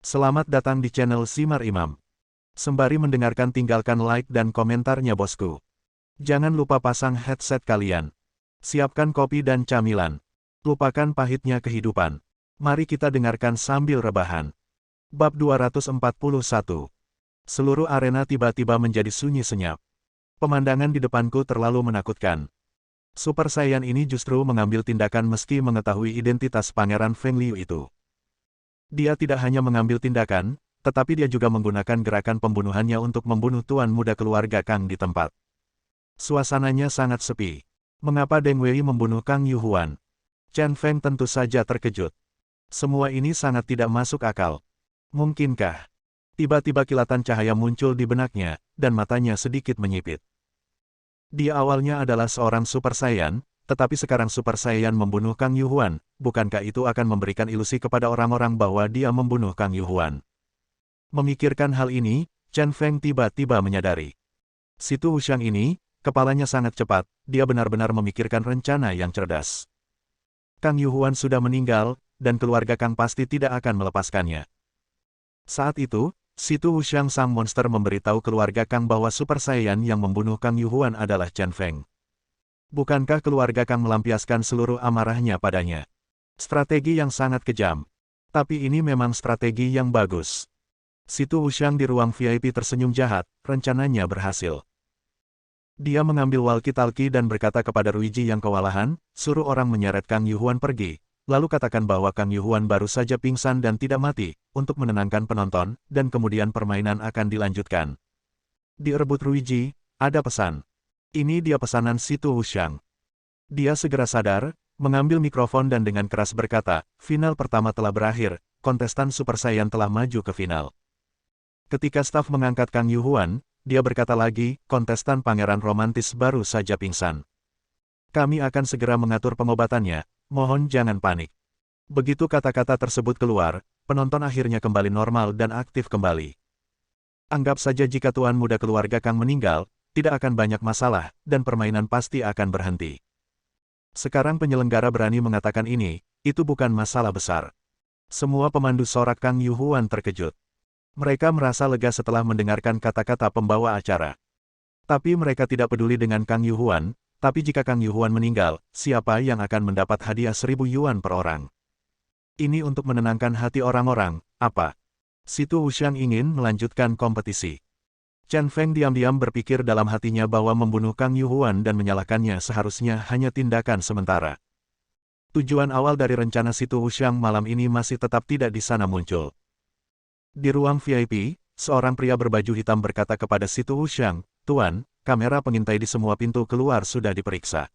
Selamat datang di channel Simar Imam. Sembari mendengarkan tinggalkan like dan komentarnya bosku. Jangan lupa pasang headset kalian. Siapkan kopi dan camilan. Lupakan pahitnya kehidupan. Mari kita dengarkan sambil rebahan. Bab 241. Seluruh arena tiba-tiba menjadi sunyi senyap. Pemandangan di depanku terlalu menakutkan. Super Saiyan ini justru mengambil tindakan meski mengetahui identitas Pangeran Feng Liu itu. Dia tidak hanya mengambil tindakan, tetapi dia juga menggunakan gerakan pembunuhannya untuk membunuh tuan muda keluarga Kang di tempat. Suasananya sangat sepi. Mengapa Deng Wei membunuh Kang Yuhuan? Chen Feng tentu saja terkejut. Semua ini sangat tidak masuk akal. Mungkinkah? Tiba-tiba kilatan cahaya muncul di benaknya, dan matanya sedikit menyipit. Dia awalnya adalah seorang Super Saiyan, tetapi sekarang Super Saiyan membunuh Kang Yuhuan, bukankah itu akan memberikan ilusi kepada orang-orang bahwa dia membunuh Kang Yuhuan? Memikirkan hal ini, Chen Feng tiba-tiba menyadari. Si Tu Wuxiang ini, kepalanya sangat cepat, dia benar-benar memikirkan rencana yang cerdas. Kang Yuhuan sudah meninggal, dan keluarga Kang pasti tidak akan melepaskannya. Saat itu, si Tu Wuxiang sang monster memberitahu keluarga Kang bahwa Super Saiyan yang membunuh Kang Yuhuan adalah Chen Feng. Bukankah keluarga Kang melampiaskan seluruh amarahnya padanya? Strategi yang sangat kejam. Tapi ini memang strategi yang bagus. Si Tu Wuxiang di ruang VIP tersenyum jahat, rencananya berhasil. Dia mengambil walkie-talkie dan berkata kepada Ruiji yang kewalahan, suruh orang menyeret Kang Yuhuan pergi, lalu katakan bahwa Kang Yuhuan baru saja pingsan dan tidak mati, untuk menenangkan penonton, dan kemudian permainan akan dilanjutkan. Direbut Ruiji, ada pesan. Ini dia pesanan si Tu Wuxiang. Dia segera sadar, mengambil mikrofon dan dengan keras berkata, final pertama telah berakhir, kontestan Super Saiyan telah maju ke final. Ketika staf mengangkat Kang Yuhuan, dia berkata lagi, kontestan pangeran romantis baru saja pingsan. Kami akan segera mengatur pengobatannya, mohon jangan panik. Begitu kata-kata tersebut keluar, penonton akhirnya kembali normal dan aktif kembali. Anggap saja jika tuan muda keluarga Kang meninggal, tidak akan banyak masalah, dan permainan pasti akan berhenti. Sekarang penyelenggara berani mengatakan ini, itu bukan masalah besar. Semua pemandu sorak Kang Yuhuan terkejut. Mereka merasa lega setelah mendengarkan kata-kata pembawa acara. Tapi mereka tidak peduli dengan Kang Yuhuan, tapi jika Kang Yuhuan meninggal, siapa yang akan mendapat hadiah 1000 yuan per orang? Ini untuk menenangkan hati orang-orang, apa? Si Tu Wuxiang ingin melanjutkan kompetisi. Chen Feng diam-diam berpikir dalam hatinya bahwa membunuh Kang Yuhuan dan menyalahkannya seharusnya hanya tindakan sementara. Tujuan awal dari rencana si Tu Wuxiang malam ini masih tetap tidak di sana muncul. Di ruang VIP, seorang pria berbaju hitam berkata kepada si Tu Wuxiang, "Tuan, kamera pengintai di semua pintu keluar sudah diperiksa.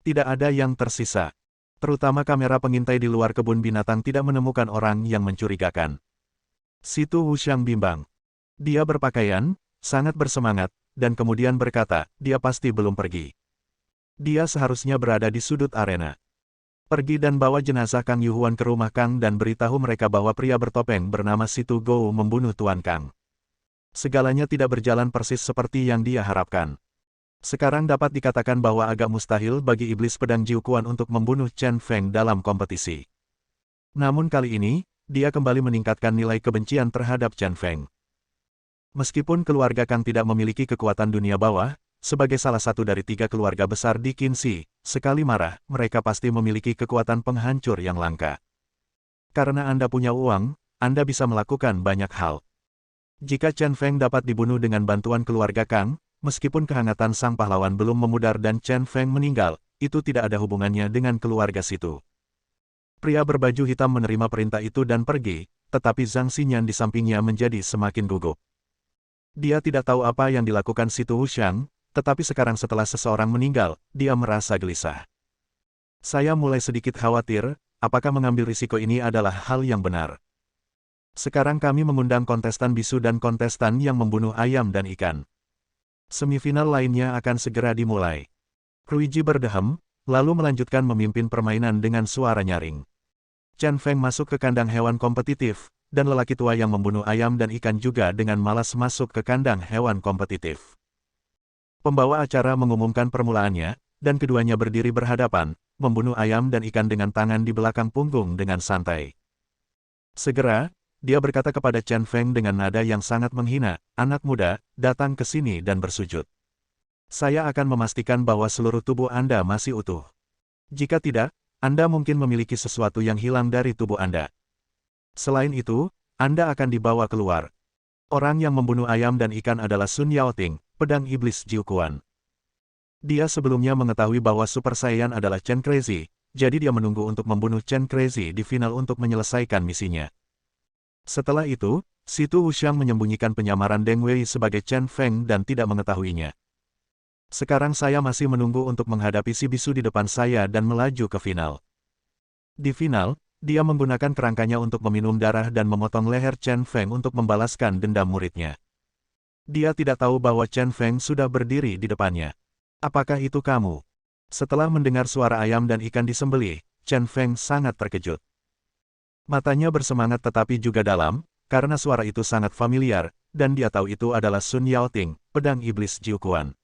Tidak ada yang tersisa. Terutama kamera pengintai di luar kebun binatang tidak menemukan orang yang mencurigakan." Si Tu Wuxiang bimbang. Dia berpakaian sangat bersemangat, dan kemudian berkata, dia pasti belum pergi. Dia seharusnya berada di sudut arena. Pergi dan bawa jenazah Kang Yuhuan ke rumah Kang dan beritahu mereka bahwa pria bertopeng bernama Situ Gou membunuh Tuan Kang. Segalanya tidak berjalan persis seperti yang dia harapkan. Sekarang dapat dikatakan bahwa agak mustahil bagi iblis pedang Jiuquan untuk membunuh Chen Feng dalam kompetisi. Namun kali ini, dia kembali meningkatkan nilai kebencian terhadap Chen Feng. Meskipun keluarga Kang tidak memiliki kekuatan dunia bawah, sebagai salah satu dari 3 keluarga besar di Qinzi, sekali marah, mereka pasti memiliki kekuatan penghancur yang langka. Karena Anda punya uang, Anda bisa melakukan banyak hal. Jika Chen Feng dapat dibunuh dengan bantuan keluarga Kang, meskipun kehangatan sang pahlawan belum memudar dan Chen Feng meninggal, itu tidak ada hubungannya dengan keluarga situ. Pria berbaju hitam menerima perintah itu dan pergi, tetapi Zhang Xinyan di sampingnya menjadi semakin gugup. Dia tidak tahu apa yang dilakukan si Tu Wuxiang, tetapi sekarang setelah seseorang meninggal, dia merasa gelisah. Saya mulai sedikit khawatir, apakah mengambil risiko ini adalah hal yang benar. Sekarang kami mengundang kontestan bisu dan kontestan yang membunuh ayam dan ikan. Semifinal lainnya akan segera dimulai. Ruiji berdehem, lalu melanjutkan memimpin permainan dengan suara nyaring. Chen Feng masuk ke kandang hewan kompetitif, dan lelaki tua yang membunuh ayam dan ikan juga dengan malas masuk ke kandang hewan kompetitif. Pembawa acara mengumumkan permulaannya, dan keduanya berdiri berhadapan, membunuh ayam dan ikan dengan tangan di belakang punggung dengan santai. Segera, dia berkata kepada Chen Feng dengan nada yang sangat menghina, "Anak muda, datang ke sini dan bersujud. Saya akan memastikan bahwa seluruh tubuh Anda masih utuh. Jika tidak, Anda mungkin memiliki sesuatu yang hilang dari tubuh Anda. Selain itu, Anda akan dibawa keluar." Orang yang membunuh ayam dan ikan adalah Sun Yaoting, pedang iblis Jiu Quan. Dia sebelumnya mengetahui bahwa Super Saiyan adalah Chen Crazy, jadi dia menunggu untuk membunuh Chen Crazy di final untuk menyelesaikan misinya. Setelah itu, Si Tu Wuxiang menyembunyikan penyamaran Deng Wei sebagai Chen Feng dan tidak mengetahuinya. Sekarang saya masih menunggu untuk menghadapi si bisu di depan saya dan melaju ke final. Di final, dia menggunakan kerangkanya untuk meminum darah dan memotong leher Chen Feng untuk membalaskan dendam muridnya. Dia tidak tahu bahwa Chen Feng sudah berdiri di depannya. "Apakah itu kamu?" Setelah mendengar suara ayam dan ikan disembelih, Chen Feng sangat terkejut. Matanya bersemangat tetapi juga dalam, karena suara itu sangat familiar, dan dia tahu itu adalah Sun Yaoting, pedang iblis Jiu Quan.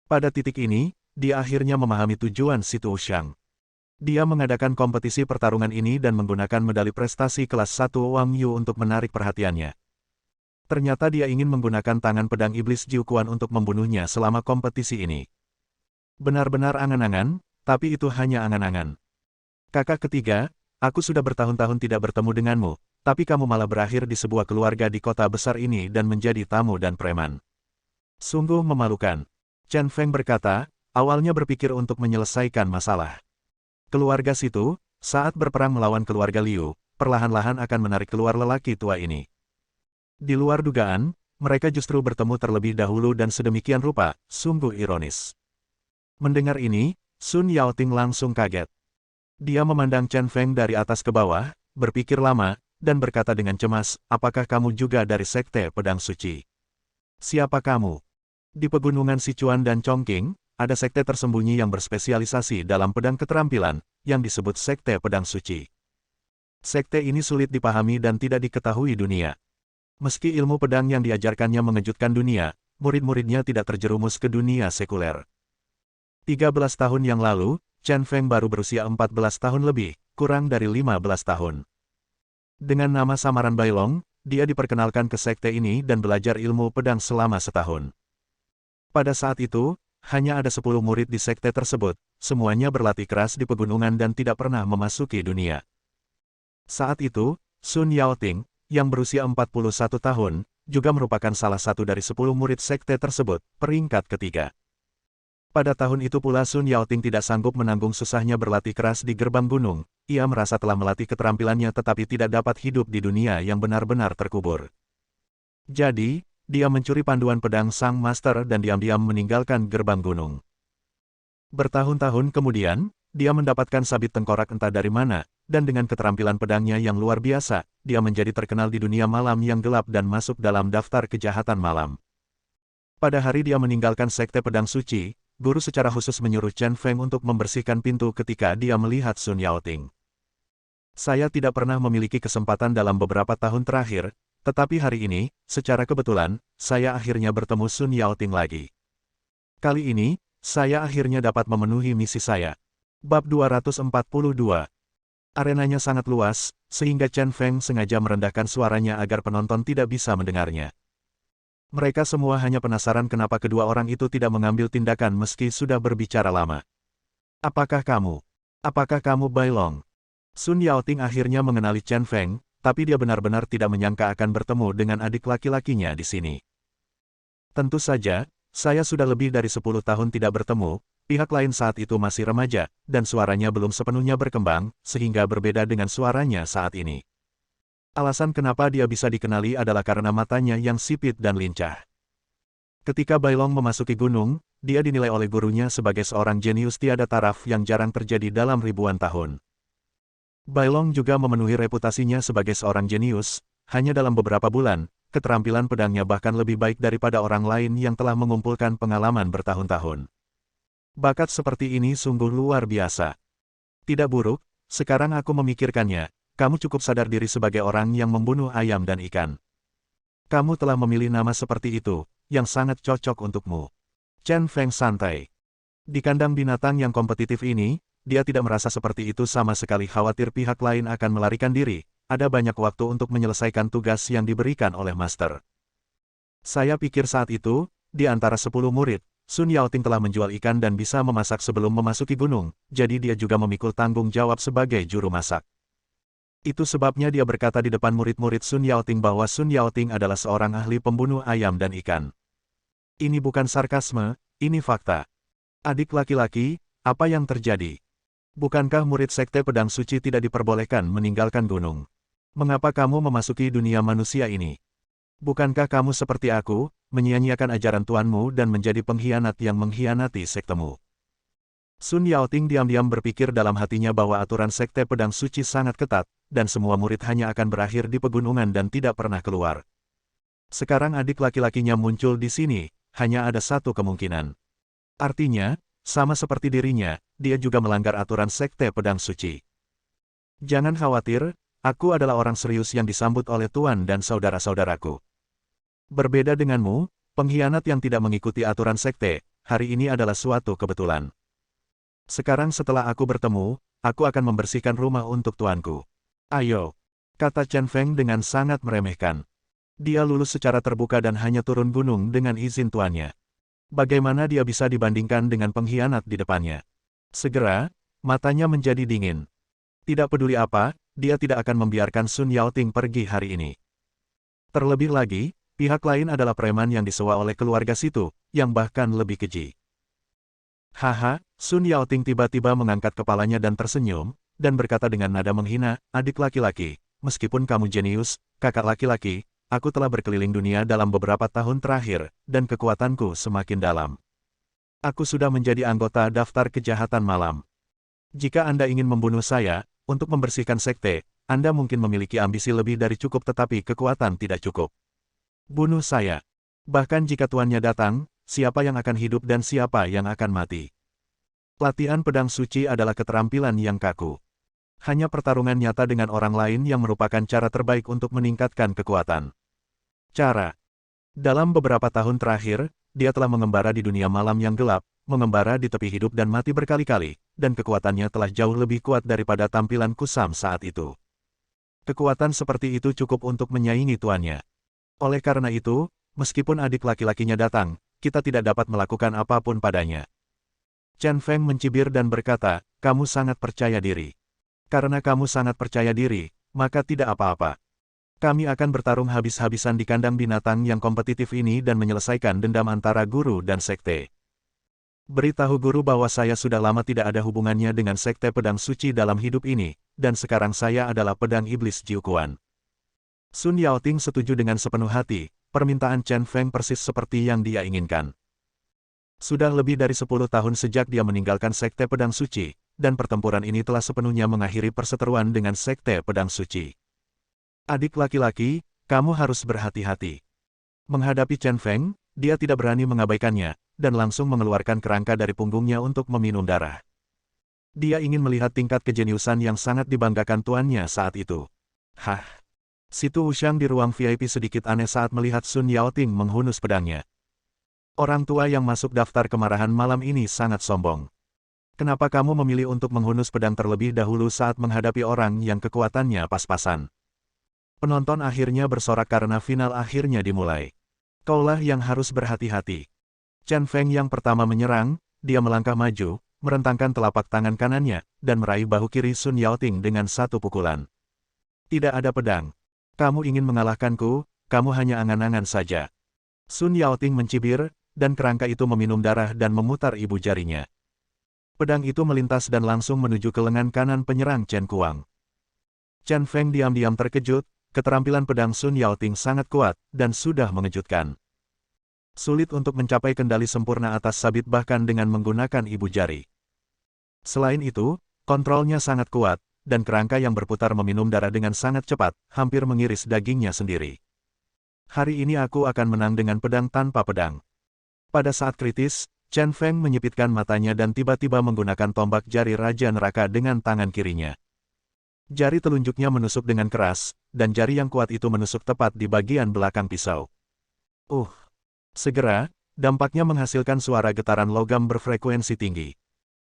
Pada titik ini, dia akhirnya memahami tujuan Si Tu Wuxiang. Dia mengadakan kompetisi pertarungan ini dan menggunakan medali prestasi kelas 1 Wang Yu untuk menarik perhatiannya. Ternyata dia ingin menggunakan tangan pedang iblis Jiu Quan untuk membunuhnya selama kompetisi ini. Benar-benar angan-angan, tapi itu hanya angan-angan. "Kakak ketiga, aku sudah bertahun-tahun tidak bertemu denganmu, tapi kamu malah berakhir di sebuah keluarga di kota besar ini dan menjadi tamu dan preman. Sungguh memalukan." Chen Feng berkata, awalnya berpikir untuk menyelesaikan masalah. Keluarga situ, saat berperang melawan keluarga Liu, perlahan-lahan akan menarik keluar lelaki tua ini. Di luar dugaan, mereka justru bertemu terlebih dahulu dan sedemikian rupa, sungguh ironis. Mendengar ini, Sun Yaoting langsung kaget. Dia memandang Chen Feng dari atas ke bawah, berpikir lama, dan berkata dengan cemas, "Apakah kamu juga dari Sekte Pedang Suci?" "Siapa kamu?" Di pegunungan Sichuan dan Chongqing, ada sekte tersembunyi yang berspesialisasi dalam pedang keterampilan, yang disebut Sekte Pedang Suci. Sekte ini sulit dipahami dan tidak diketahui dunia. Meski ilmu pedang yang diajarkannya mengejutkan dunia, murid-muridnya tidak terjerumus ke dunia sekuler. 13 tahun yang lalu, Chen Feng baru berusia 14 tahun lebih, kurang dari 15 tahun. Dengan nama samaran Bailong, dia diperkenalkan ke sekte ini dan belajar ilmu pedang selama setahun. Pada saat itu, hanya ada 10 murid di sekte tersebut, semuanya berlatih keras di pegunungan dan tidak pernah memasuki dunia. Saat itu, Sun Yaoting, yang berusia 41 tahun, juga merupakan salah satu dari 10 murid sekte tersebut, peringkat ketiga. Pada tahun itu pula Sun Yaoting tidak sanggup menanggung susahnya berlatih keras di gerbang gunung, ia merasa telah melatih keterampilannya tetapi tidak dapat hidup di dunia yang benar-benar terkubur. Jadi, dia mencuri panduan pedang sang master dan diam-diam meninggalkan gerbang gunung. Bertahun-tahun kemudian, dia mendapatkan sabit tengkorak entah dari mana, dan dengan keterampilan pedangnya yang luar biasa, dia menjadi terkenal di dunia malam yang gelap dan masuk dalam daftar kejahatan malam. Pada hari dia meninggalkan Sekte Pedang Suci, guru secara khusus menyuruh Chen Feng untuk membersihkan pintu ketika dia melihat Sun Yaoting. "Saya tidak pernah memiliki kesempatan dalam beberapa tahun terakhir, tetapi hari ini, secara kebetulan, saya akhirnya bertemu Sun Yaoting lagi. Kali ini, saya akhirnya dapat memenuhi misi saya." Bab 242. Arenanya sangat luas, sehingga Chen Feng sengaja merendahkan suaranya agar penonton tidak bisa mendengarnya. Mereka semua hanya penasaran kenapa kedua orang itu tidak mengambil tindakan meski sudah berbicara lama. "Apakah kamu? Apakah kamu Bailong?" Sun Yaoting akhirnya mengenali Chen Feng, tapi dia benar-benar tidak menyangka akan bertemu dengan adik laki-lakinya di sini. "Tentu saja, saya sudah lebih dari 10 tahun tidak bertemu," pihak lain saat itu masih remaja, dan suaranya belum sepenuhnya berkembang, sehingga berbeda dengan suaranya saat ini. Alasan kenapa dia bisa dikenali adalah karena matanya yang sipit dan lincah. Ketika Bailong memasuki gunung, dia dinilai oleh gurunya sebagai seorang jenius tiada taraf yang jarang terjadi dalam ribuan tahun. Bailong juga memenuhi reputasinya sebagai seorang jenius, hanya dalam beberapa bulan, keterampilan pedangnya bahkan lebih baik daripada orang lain yang telah mengumpulkan pengalaman bertahun-tahun. Bakat seperti ini sungguh luar biasa. "Tidak buruk, sekarang aku memikirkannya, kamu cukup sadar diri sebagai orang yang membunuh ayam dan ikan. Kamu telah memilih nama seperti itu, yang sangat cocok untukmu." Chen Feng santai. Di kandang binatang yang kompetitif ini, dia tidak merasa seperti itu sama sekali khawatir pihak lain akan melarikan diri, ada banyak waktu untuk menyelesaikan tugas yang diberikan oleh Master. Saya pikir saat itu, di antara 10 murid, Sun Yaoting telah menjual ikan dan bisa memasak sebelum memasuki gunung, jadi dia juga memikul tanggung jawab sebagai juru masak. Itu sebabnya dia berkata di depan murid-murid Sun Yaoting bahwa Sun Yaoting adalah seorang ahli pembunuh ayam dan ikan. Ini bukan sarkasme, ini fakta. Adik laki-laki, apa yang terjadi? Bukankah murid Sekte Pedang Suci tidak diperbolehkan meninggalkan gunung? Mengapa kamu memasuki dunia manusia ini? Bukankah kamu seperti aku, menyia-nyiakan ajaran tuanmu dan menjadi pengkhianat yang mengkhianati sektemu? Sun Yaoting diam-diam berpikir dalam hatinya bahwa aturan Sekte Pedang Suci sangat ketat, dan semua murid hanya akan berakhir di pegunungan dan tidak pernah keluar. Sekarang adik laki-lakinya muncul di sini, hanya ada satu kemungkinan. Artinya, sama seperti dirinya, dia juga melanggar aturan Sekte Pedang Suci. Jangan khawatir, aku adalah orang serius yang disambut oleh Tuan dan saudara-saudaraku. Berbeda denganmu, pengkhianat yang tidak mengikuti aturan sekte, hari ini adalah suatu kebetulan. Sekarang setelah aku bertemu, aku akan membersihkan rumah untuk tuanku. Ayo, kata Chen Feng dengan sangat meremehkan. Dia lulus secara terbuka dan hanya turun gunung dengan izin tuannya. Bagaimana dia bisa dibandingkan dengan pengkhianat di depannya? Segera, matanya menjadi dingin. Tidak peduli apa, dia tidak akan membiarkan Sun Yaoting pergi hari ini. Terlebih lagi, pihak lain adalah preman yang disewa oleh keluarga situ, yang bahkan lebih keji. Haha, Sun Yaoting tiba-tiba mengangkat kepalanya dan tersenyum, dan berkata dengan nada menghina, adik laki-laki, meskipun kamu jenius, kakak laki-laki, aku telah berkeliling dunia dalam beberapa tahun terakhir, dan kekuatanku semakin dalam. Aku sudah menjadi anggota daftar kejahatan malam. Jika Anda ingin membunuh saya, untuk membersihkan sekte, Anda mungkin memiliki ambisi lebih dari cukup tetapi kekuatan tidak cukup. Bunuh saya. Bahkan jika tuannya datang, siapa yang akan hidup dan siapa yang akan mati. Latihan pedang suci adalah keterampilan yang kaku. Hanya pertarungan nyata dengan orang lain yang merupakan cara terbaik untuk meningkatkan kekuatan. Cara. Dalam beberapa tahun terakhir, dia telah mengembara di dunia malam yang gelap, mengembara di tepi hidup dan mati berkali-kali, dan kekuatannya telah jauh lebih kuat daripada tampilan kusam saat itu. Kekuatan seperti itu cukup untuk menyaingi tuannya. Oleh karena itu, meskipun adik laki-lakinya datang, kita tidak dapat melakukan apapun padanya. Chen Feng mencibir dan berkata, kamu sangat percaya diri. Karena kamu sangat percaya diri, maka tidak apa-apa. Kami akan bertarung habis-habisan di kandang binatang yang kompetitif ini dan menyelesaikan dendam antara guru dan sekte. Beritahu guru bahwa saya sudah lama tidak ada hubungannya dengan Sekte Pedang Suci dalam hidup ini, dan sekarang saya adalah pedang iblis Jiuquan. Sun Yaoting setuju dengan sepenuh hati, permintaan Chen Feng persis seperti yang dia inginkan. Sudah lebih dari 10 tahun sejak dia meninggalkan Sekte Pedang Suci, dan pertempuran ini telah sepenuhnya mengakhiri perseteruan dengan Sekte Pedang Suci. Adik laki-laki, kamu harus berhati-hati. Menghadapi Chen Feng, dia tidak berani mengabaikannya, dan langsung mengeluarkan kerangka dari punggungnya untuk meminum darah. Dia ingin melihat tingkat kejeniusan yang sangat dibanggakan tuannya saat itu. Hah! Situ Wushang di ruang VIP sedikit aneh saat melihat Sun Yaoting menghunus pedangnya. Orang tua yang masuk daftar kemarahan malam ini sangat sombong. Kenapa kamu memilih untuk menghunus pedang terlebih dahulu saat menghadapi orang yang kekuatannya pas-pasan? Penonton akhirnya bersorak karena final akhirnya dimulai. Kaulah yang harus berhati-hati. Chen Feng yang pertama menyerang, dia melangkah maju, merentangkan telapak tangan kanannya, dan meraih bahu kiri Sun Yaoting dengan satu pukulan. Tidak ada pedang. Kamu ingin mengalahkanku, kamu hanya angan-angan saja. Sun Yaoting mencibir, dan kerangka itu meminum darah dan memutar ibu jarinya. Pedang itu melintas dan langsung menuju ke lengan kanan penyerang Chen Kuang. Chen Feng diam-diam terkejut, keterampilan pedang Sun Yaoting sangat kuat, dan sudah mengejutkan. Sulit untuk mencapai kendali sempurna atas sabit bahkan dengan menggunakan ibu jari. Selain itu, kontrolnya sangat kuat, dan kerangka yang berputar meminum darah dengan sangat cepat, hampir mengiris dagingnya sendiri. Hari ini aku akan menang dengan pedang tanpa pedang. Pada saat kritis, Chen Feng menyipitkan matanya dan tiba-tiba menggunakan tombak jari Raja Neraka dengan tangan kirinya. Jari telunjuknya menusuk dengan keras, dan jari yang kuat itu menusuk tepat di bagian belakang pisau. Segera, dampaknya menghasilkan suara getaran logam berfrekuensi tinggi.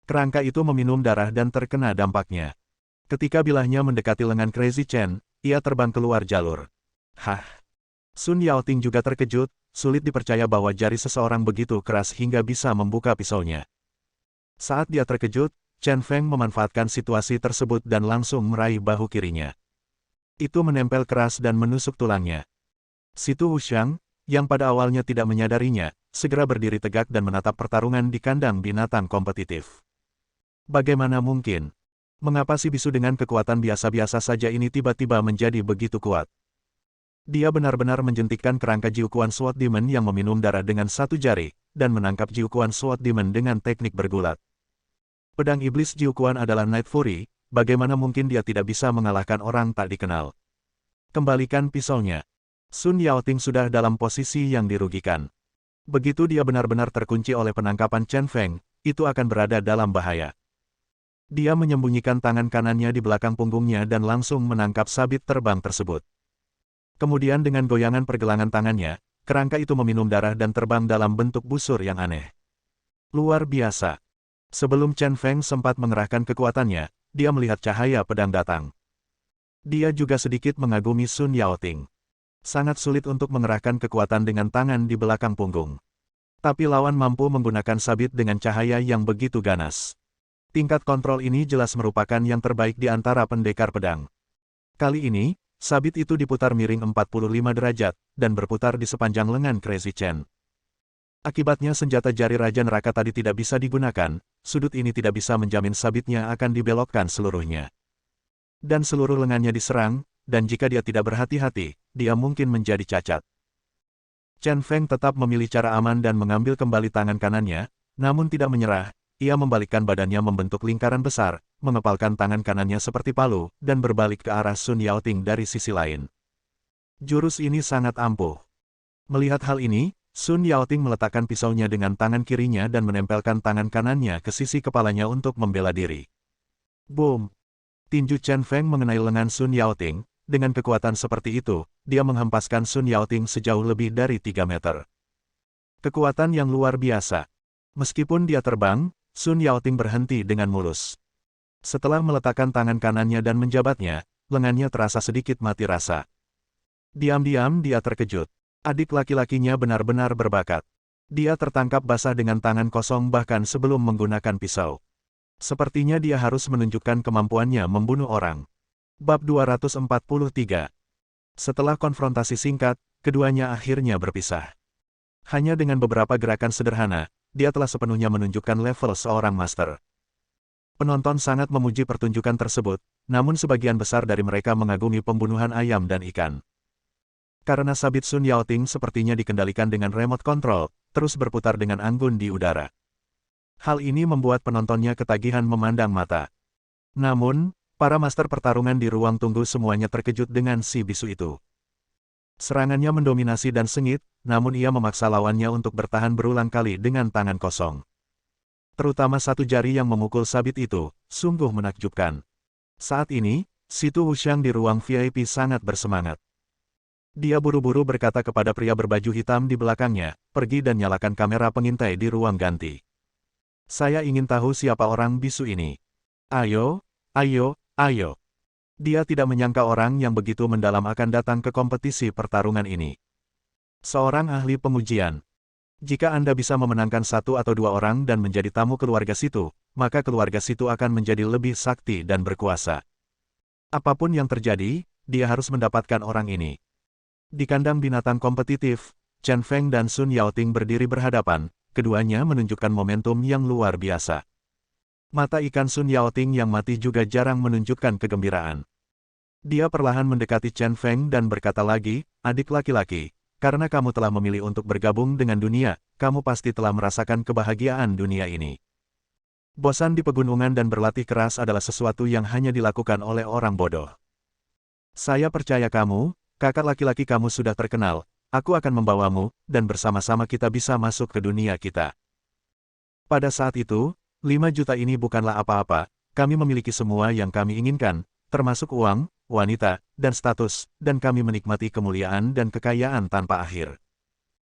Kerangka itu meminum darah dan terkena dampaknya. Ketika bilahnya mendekati lengan Crazy Chen, ia terbang keluar jalur. Hah! Sun Yaoting juga terkejut, sulit dipercaya bahwa jari seseorang begitu keras hingga bisa membuka pisaunya. Saat dia terkejut, Chen Feng memanfaatkan situasi tersebut dan langsung meraih bahu kirinya. Itu menempel keras dan menusuk tulangnya. Situ Wuxiang, yang pada awalnya tidak menyadarinya, segera berdiri tegak dan menatap pertarungan di kandang binatang kompetitif. Bagaimana mungkin? Mengapa si bisu dengan kekuatan biasa-biasa saja ini tiba-tiba menjadi begitu kuat? Dia benar-benar menjentikkan kerangka Jiuquan Sword Demon yang meminum darah dengan satu jari, dan menangkap Jiuquan Sword Demon dengan teknik bergulat. Pedang iblis Jiuquan adalah Night Fury, bagaimana mungkin dia tidak bisa mengalahkan orang tak dikenal? Kembalikan pisaunya. Sun Yaoting sudah dalam posisi yang dirugikan. Begitu dia benar-benar terkunci oleh penangkapan Chen Feng, itu akan berada dalam bahaya. Dia menyembunyikan tangan kanannya di belakang punggungnya dan langsung menangkap sabit terbang tersebut. Kemudian dengan goyangan pergelangan tangannya, kerangka itu meminum darah dan terbang dalam bentuk busur yang aneh. Luar biasa. Sebelum Chen Feng sempat mengerahkan kekuatannya, dia melihat cahaya pedang datang. Dia juga sedikit mengagumi Sun Yaoting. Sangat sulit untuk mengerahkan kekuatan dengan tangan di belakang punggung. Tapi lawan mampu menggunakan sabit dengan cahaya yang begitu ganas. Tingkat kontrol ini jelas merupakan yang terbaik di antara pendekar pedang. Kali ini, sabit itu diputar miring 45 derajat, dan berputar di sepanjang lengan Crazy Chen. Akibatnya senjata jari Raja Neraka tadi tidak bisa digunakan, sudut ini tidak bisa menjamin sabitnya akan dibelokkan seluruhnya. Dan seluruh lengannya diserang, dan jika dia tidak berhati-hati, dia mungkin menjadi cacat. Chen Feng tetap memilih cara aman dan mengambil kembali tangan kanannya, namun tidak menyerah. Ia membalikkan badannya membentuk lingkaran besar, mengepalkan tangan kanannya seperti palu, dan berbalik ke arah Sun Yaoting dari sisi lain. Jurus ini sangat ampuh. Melihat hal ini, Sun Yaoting meletakkan pisaunya dengan tangan kirinya dan menempelkan tangan kanannya ke sisi kepalanya untuk membela diri. Boom! Tinju Chen Feng mengenai lengan Sun Yaoting. Dengan kekuatan seperti itu, dia menghempaskan Sun Yaoting sejauh lebih dari 3 meter. Kekuatan yang luar biasa. Meskipun dia terbang, Sun Yaoting berhenti dengan mulus. Setelah meletakkan tangan kanannya dan menjabatnya, lengannya terasa sedikit mati rasa. Diam-diam dia terkejut. Adik laki-lakinya benar-benar berbakat. Dia tertangkap basah dengan tangan kosong bahkan sebelum menggunakan pisau. Sepertinya dia harus menunjukkan kemampuannya membunuh orang. Bab 243. Setelah konfrontasi singkat, keduanya akhirnya berpisah. Hanya dengan beberapa gerakan sederhana, dia telah sepenuhnya menunjukkan level seorang master. Penonton sangat memuji pertunjukan tersebut, namun sebagian besar dari mereka mengagumi pembunuhan ayam dan ikan. Karena sabit Sun Yaoting sepertinya dikendalikan dengan remote control, terus berputar dengan anggun di udara. Hal ini membuat penontonnya ketagihan memandang mata. Namun, para master pertarungan di ruang tunggu semuanya terkejut dengan si bisu itu. Serangannya mendominasi dan sengit, namun ia memaksa lawannya untuk bertahan berulang kali dengan tangan kosong. Terutama satu jari yang memukul sabit itu, sungguh menakjubkan. Saat ini, Situ Wuxiang di ruang VIP sangat bersemangat. Dia buru-buru berkata kepada pria berbaju hitam di belakangnya, pergi dan nyalakan kamera pengintai di ruang ganti. Saya ingin tahu siapa orang bisu ini. Ayo, ayo, ayo. Dia tidak menyangka orang yang begitu mendalam akan datang ke kompetisi pertarungan ini. Seorang ahli pengujian. Jika Anda bisa memenangkan satu atau dua orang dan menjadi tamu keluarga Situ, maka keluarga Situ akan menjadi lebih sakti dan berkuasa. Apapun yang terjadi, dia harus mendapatkan orang ini. Di kandang binatang kompetitif, Chen Feng dan Sun Yaoting berdiri berhadapan, keduanya menunjukkan momentum yang luar biasa. Mata ikan Sun Yaoting yang mati juga jarang menunjukkan kegembiraan. Dia perlahan mendekati Chen Feng dan berkata lagi, adik laki-laki, karena kamu telah memilih untuk bergabung dengan dunia, kamu pasti telah merasakan kebahagiaan dunia ini. Bosan di pegunungan dan berlatih keras adalah sesuatu yang hanya dilakukan oleh orang bodoh. Saya percaya kamu, kakak laki-laki kamu sudah terkenal, aku akan membawamu, dan bersama-sama kita bisa masuk ke dunia kita. Pada saat itu, 5 juta ini bukanlah apa-apa, kami memiliki semua yang kami inginkan, termasuk uang, wanita, dan status, dan kami menikmati kemuliaan dan kekayaan tanpa akhir.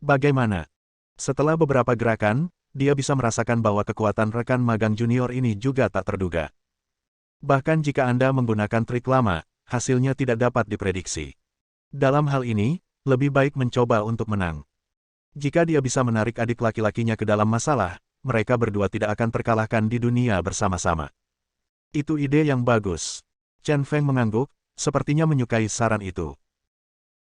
Bagaimana? Setelah beberapa gerakan, dia bisa merasakan bahwa kekuatan rekan magang junior ini juga tak terduga. Bahkan jika Anda menggunakan trik lama, hasilnya tidak dapat diprediksi. Dalam hal ini, lebih baik mencoba untuk menang. Jika dia bisa menarik adik laki-lakinya ke dalam masalah, mereka berdua tidak akan terkalahkan di dunia bersama-sama. Itu ide yang bagus. Chen Feng mengangguk, sepertinya menyukai saran itu.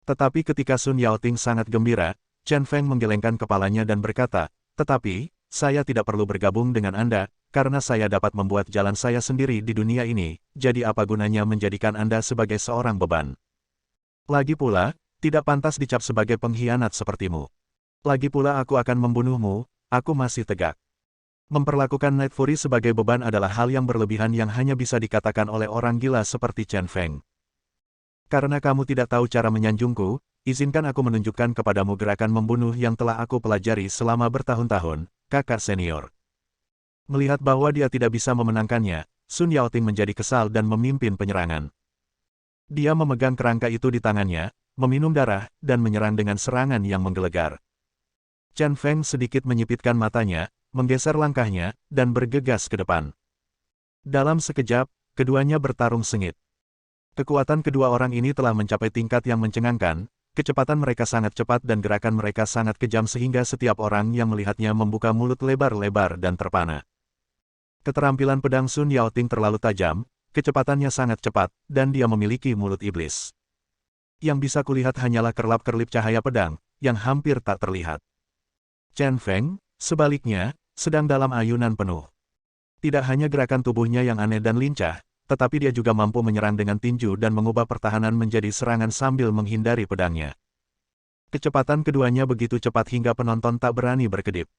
Tetapi ketika Sun Yaoting sangat gembira, Chen Feng menggelengkan kepalanya dan berkata, "Tetapi, saya tidak perlu bergabung dengan Anda, karena saya dapat membuat jalan saya sendiri di dunia ini, jadi apa gunanya menjadikan Anda sebagai seorang beban? Lagi pula, tidak pantas dicap sebagai pengkhianat sepertimu. Lagi pula aku akan membunuhmu, aku masih tegak." Memperlakukan Night Fury sebagai beban adalah hal yang berlebihan yang hanya bisa dikatakan oleh orang gila seperti Chen Feng. "Karena kamu tidak tahu cara menyanjungku, izinkan aku menunjukkan kepadamu gerakan membunuh yang telah aku pelajari selama bertahun-tahun, kakak senior." Melihat bahwa dia tidak bisa memenangkannya, Sun Yaoting menjadi kesal dan memimpin penyerangan. Dia memegang kerangka itu di tangannya, meminum darah, dan menyerang dengan serangan yang menggelegar. Chen Feng sedikit menyipitkan matanya, menggeser langkahnya, dan bergegas ke depan. Dalam sekejap, keduanya bertarung sengit. Kekuatan kedua orang ini telah mencapai tingkat yang mencengangkan, kecepatan mereka sangat cepat dan gerakan mereka sangat kejam sehingga setiap orang yang melihatnya membuka mulut lebar-lebar dan terpana. Keterampilan pedang Sun Yaoting terlalu tajam, kecepatannya sangat cepat, dan dia memiliki mulut iblis. Yang bisa kulihat hanyalah kerlap-kerlip cahaya pedang, yang hampir tak terlihat. Chen Feng, sebaliknya, sedang dalam ayunan penuh. Tidak hanya gerakan tubuhnya yang aneh dan lincah, tetapi dia juga mampu menyerang dengan tinju dan mengubah pertahanan menjadi serangan sambil menghindari pedangnya. Kecepatan keduanya begitu cepat hingga penonton tak berani berkedip.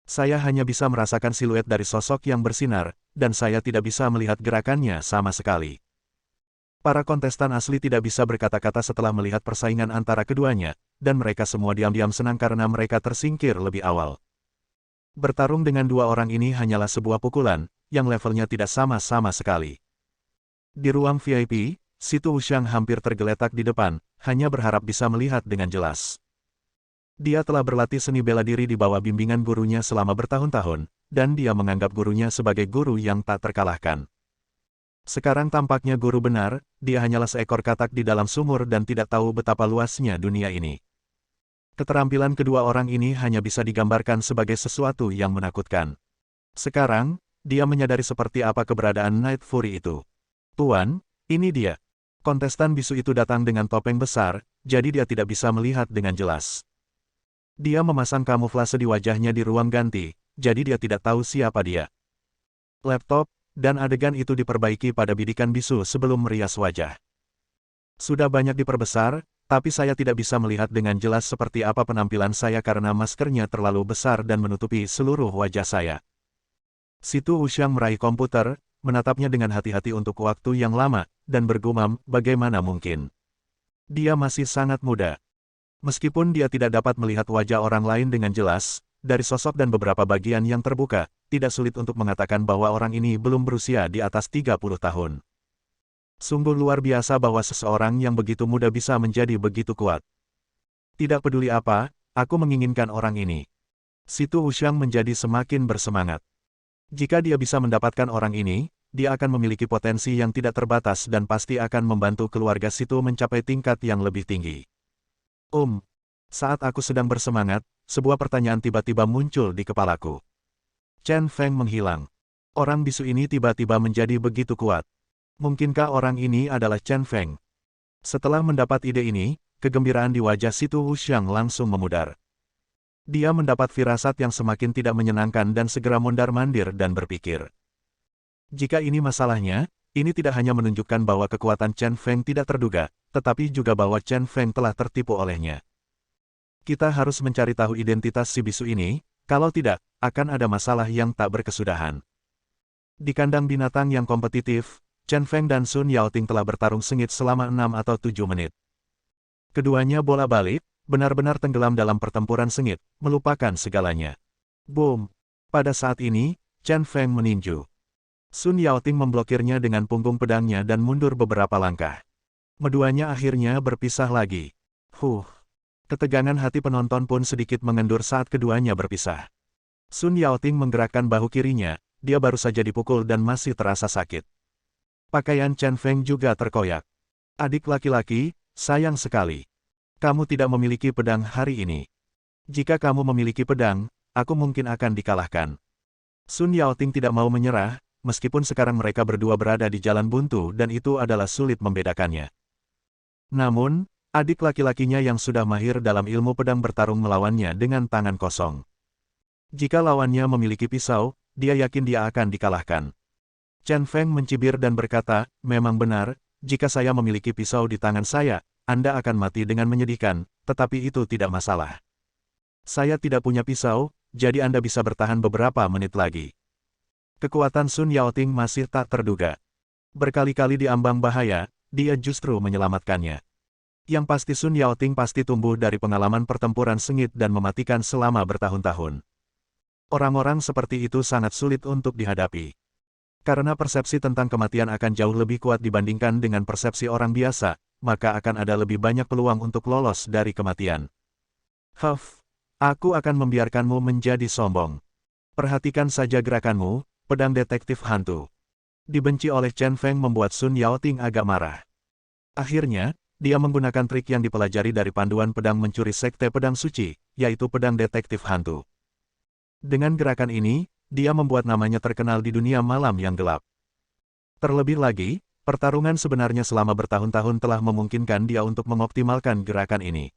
Saya hanya bisa merasakan siluet dari sosok yang bersinar, dan saya tidak bisa melihat gerakannya sama sekali. Para kontestan asli tidak bisa berkata-kata setelah melihat persaingan antara keduanya, dan mereka semua diam-diam senang karena mereka tersingkir lebih awal. Bertarung dengan dua orang ini hanyalah sebuah pukulan, yang levelnya tidak sama sekali. Di ruang VIP, Situ Wuxiang hampir tergeletak di depan, hanya berharap bisa melihat dengan jelas. Dia telah berlatih seni bela diri di bawah bimbingan gurunya selama bertahun-tahun, dan dia menganggap gurunya sebagai guru yang tak terkalahkan. Sekarang tampaknya guru benar, dia hanyalah seekor katak di dalam sumur dan tidak tahu betapa luasnya dunia ini. Keterampilan kedua orang ini hanya bisa digambarkan sebagai sesuatu yang menakutkan. Sekarang, dia menyadari seperti apa keberadaan Night Fury itu. "Tuan, ini dia." Kontestan bisu itu datang dengan topeng besar, jadi dia tidak bisa melihat dengan jelas. Dia memasang kamuflase di wajahnya di ruang ganti, jadi dia tidak tahu siapa dia. Laptop, dan adegan itu diperbaiki pada bidikan bisu sebelum merias wajah. Sudah banyak diperbesar, tapi saya tidak bisa melihat dengan jelas seperti apa penampilan saya karena maskernya terlalu besar dan menutupi seluruh wajah saya. Situ Wuxiang meraih komputer, menatapnya dengan hati-hati untuk waktu yang lama, dan bergumam, bagaimana mungkin? Dia masih sangat muda. Meskipun dia tidak dapat melihat wajah orang lain dengan jelas, dari sosok dan beberapa bagian yang terbuka, tidak sulit untuk mengatakan bahwa orang ini belum berusia di atas 30 tahun. Sungguh luar biasa bahwa seseorang yang begitu muda bisa menjadi begitu kuat. Tidak peduli apa, aku menginginkan orang ini. Situ Wuxiang menjadi semakin bersemangat. Jika dia bisa mendapatkan orang ini, dia akan memiliki potensi yang tidak terbatas dan pasti akan membantu keluarga Situ mencapai tingkat yang lebih tinggi. Saat aku sedang bersemangat, sebuah pertanyaan tiba-tiba muncul di kepalaku. Chen Feng menghilang. Orang bisu ini tiba-tiba menjadi begitu kuat. Mungkinkah orang ini adalah Chen Feng? Setelah mendapat ide ini, kegembiraan di wajah Situ Wuxiang langsung memudar. Dia mendapat firasat yang semakin tidak menyenangkan dan segera mondar-mandir dan berpikir. Jika ini masalahnya, ini tidak hanya menunjukkan bahwa kekuatan Chen Feng tidak terduga, tetapi juga bahwa Chen Feng telah tertipu olehnya. Kita harus mencari tahu identitas si bisu ini, kalau tidak, akan ada masalah yang tak berkesudahan. Di kandang binatang yang kompetitif, Chen Feng dan Sun Yaoting telah bertarung sengit selama 6 atau 7 menit. Keduanya bola-balik, benar-benar tenggelam dalam pertempuran sengit, melupakan segalanya. Boom! Pada saat ini, Chen Feng meninju. Sun Yaoting memblokirnya dengan punggung pedangnya dan mundur beberapa langkah. Keduanya akhirnya berpisah lagi. Ketegangan hati penonton pun sedikit mengendur saat keduanya berpisah. Sun Yaoting menggerakkan bahu kirinya, dia baru saja dipukul dan masih terasa sakit. Pakaian Chen Feng juga terkoyak. Adik laki-laki, sayang sekali. Kamu tidak memiliki pedang hari ini. Jika kamu memiliki pedang, aku mungkin akan dikalahkan. Sun Yaoting tidak mau menyerah, meskipun sekarang mereka berdua berada di jalan buntu dan itu adalah sulit membedakannya. Namun, adik laki-lakinya yang sudah mahir dalam ilmu pedang bertarung melawannya dengan tangan kosong. Jika lawannya memiliki pisau, dia yakin dia akan dikalahkan. Chen Feng mencibir dan berkata, memang benar, jika saya memiliki pisau di tangan saya, Anda akan mati dengan menyedihkan, tetapi itu tidak masalah. Saya tidak punya pisau, jadi Anda bisa bertahan beberapa menit lagi. Kekuatan Sun Yaoting masih tak terduga. Berkali-kali di ambang bahaya, dia justru menyelamatkannya. Yang pasti Sun Yaoting pasti tumbuh dari pengalaman pertempuran sengit dan mematikan selama bertahun-tahun. Orang-orang seperti itu sangat sulit untuk dihadapi. Karena persepsi tentang kematian akan jauh lebih kuat dibandingkan dengan persepsi orang biasa, maka akan ada lebih banyak peluang untuk lolos dari kematian. Huff, aku akan membiarkanmu menjadi sombong. Perhatikan saja gerakanmu, pedang detektif hantu. Dibenci oleh Chen Feng membuat Sun Yaoting agak marah. Akhirnya, dia menggunakan trik yang dipelajari dari panduan pedang mencuri sekte pedang suci, yaitu pedang detektif hantu. Dengan gerakan ini, dia membuat namanya terkenal di dunia malam yang gelap. Terlebih lagi, pertarungan sebenarnya selama bertahun-tahun telah memungkinkan dia untuk mengoptimalkan gerakan ini.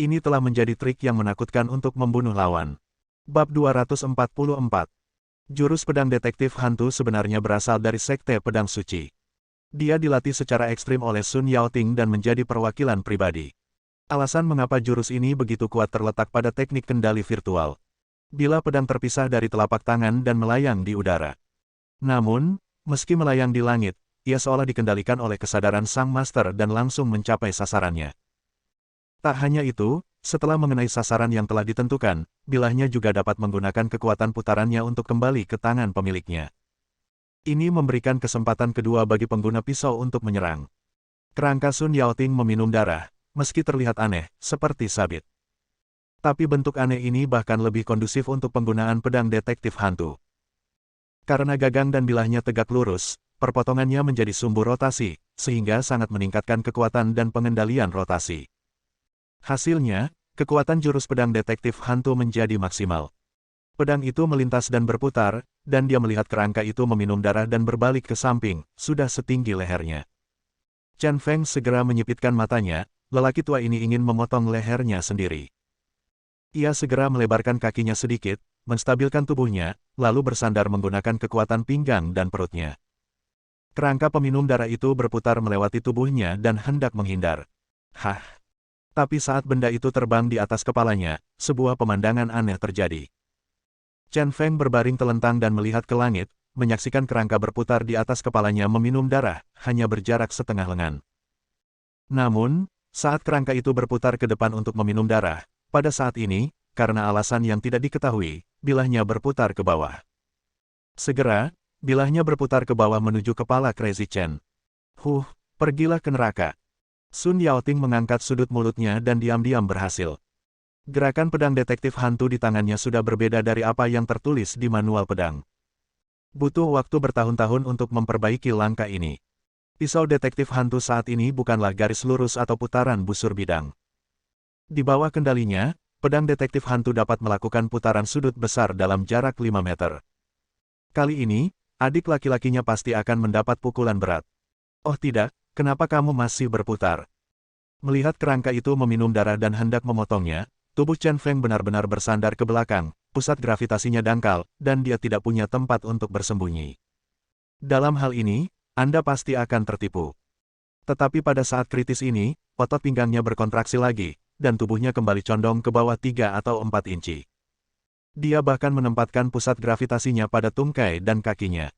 Ini telah menjadi trik yang menakutkan untuk membunuh lawan. Bab 244. Jurus pedang detektif hantu sebenarnya berasal dari sekte pedang suci. Dia dilatih secara ekstrim oleh Sun Yaoting dan menjadi perwakilan pribadi. Alasan mengapa jurus ini begitu kuat terletak pada teknik kendali virtual. Bila pedang terpisah dari telapak tangan dan melayang di udara. Namun, meski melayang di langit, ia seolah dikendalikan oleh kesadaran sang master dan langsung mencapai sasarannya. Tak hanya itu, setelah mengenai sasaran yang telah ditentukan, bilahnya juga dapat menggunakan kekuatan putarannya untuk kembali ke tangan pemiliknya. Ini memberikan kesempatan kedua bagi pengguna pisau untuk menyerang. Kerangka Sun Yaoting meminum darah, meski terlihat aneh, seperti sabit. Tapi bentuk aneh ini bahkan lebih kondusif untuk penggunaan pedang detektif hantu. Karena gagang dan bilahnya tegak lurus, perpotongannya menjadi sumbu rotasi, sehingga sangat meningkatkan kekuatan dan pengendalian rotasi. Hasilnya, kekuatan jurus pedang detektif hantu menjadi maksimal. Pedang itu melintas dan berputar, dan dia melihat kerangka itu meminum darah dan berbalik ke samping, sudah setinggi lehernya. Chen Feng segera menyipitkan matanya, lelaki tua ini ingin memotong lehernya sendiri. Ia segera melebarkan kakinya sedikit, menstabilkan tubuhnya, lalu bersandar menggunakan kekuatan pinggang dan perutnya. Kerangka peminum darah itu berputar melewati tubuhnya dan hendak menghindar. Hah! Tapi saat benda itu terbang di atas kepalanya, sebuah pemandangan aneh terjadi. Chen Feng berbaring telentang dan melihat ke langit, menyaksikan kerangka berputar di atas kepalanya meminum darah, hanya berjarak setengah lengan. Namun, saat kerangka itu berputar ke depan untuk meminum darah, pada saat ini, karena alasan yang tidak diketahui, bilahnya berputar ke bawah. Segera, bilahnya berputar ke bawah menuju kepala Crazy Chen. Pergilah ke neraka. Sun Yaoting mengangkat sudut mulutnya dan diam-diam berhasil. Gerakan pedang detektif hantu di tangannya sudah berbeda dari apa yang tertulis di manual pedang. Butuh waktu bertahun-tahun untuk memperbaiki langkah ini. Pisau detektif hantu saat ini bukanlah garis lurus atau putaran busur bidang. Di bawah kendalinya, pedang detektif hantu dapat melakukan putaran sudut besar dalam jarak 5 meter. Kali ini, adik laki-lakinya pasti akan mendapat pukulan berat. Oh tidak, kenapa kamu masih berputar? Melihat kerangka itu meminum darah dan hendak memotongnya, tubuh Chen Feng benar-benar bersandar ke belakang, pusat gravitasinya dangkal, dan dia tidak punya tempat untuk bersembunyi. Dalam hal ini, Anda pasti akan tertipu. Tetapi pada saat kritis ini, otot pinggangnya berkontraksi lagi, dan tubuhnya kembali condong ke bawah 3 atau 4 inci. Dia bahkan menempatkan pusat gravitasinya pada tungkai dan kakinya.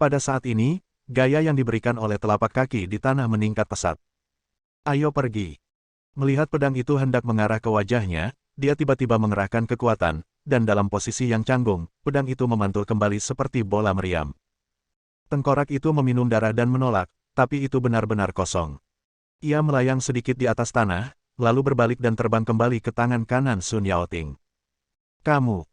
Pada saat ini, gaya yang diberikan oleh telapak kaki di tanah meningkat pesat. Ayo pergi. Melihat pedang itu hendak mengarah ke wajahnya, dia tiba-tiba mengerahkan kekuatan, dan dalam posisi yang canggung, pedang itu memantul kembali seperti bola meriam. Tengkorak itu meminum darah dan menolak, tapi itu benar-benar kosong. Ia melayang sedikit di atas tanah, lalu berbalik dan terbang kembali ke tangan kanan Sun Yaoting. Kamu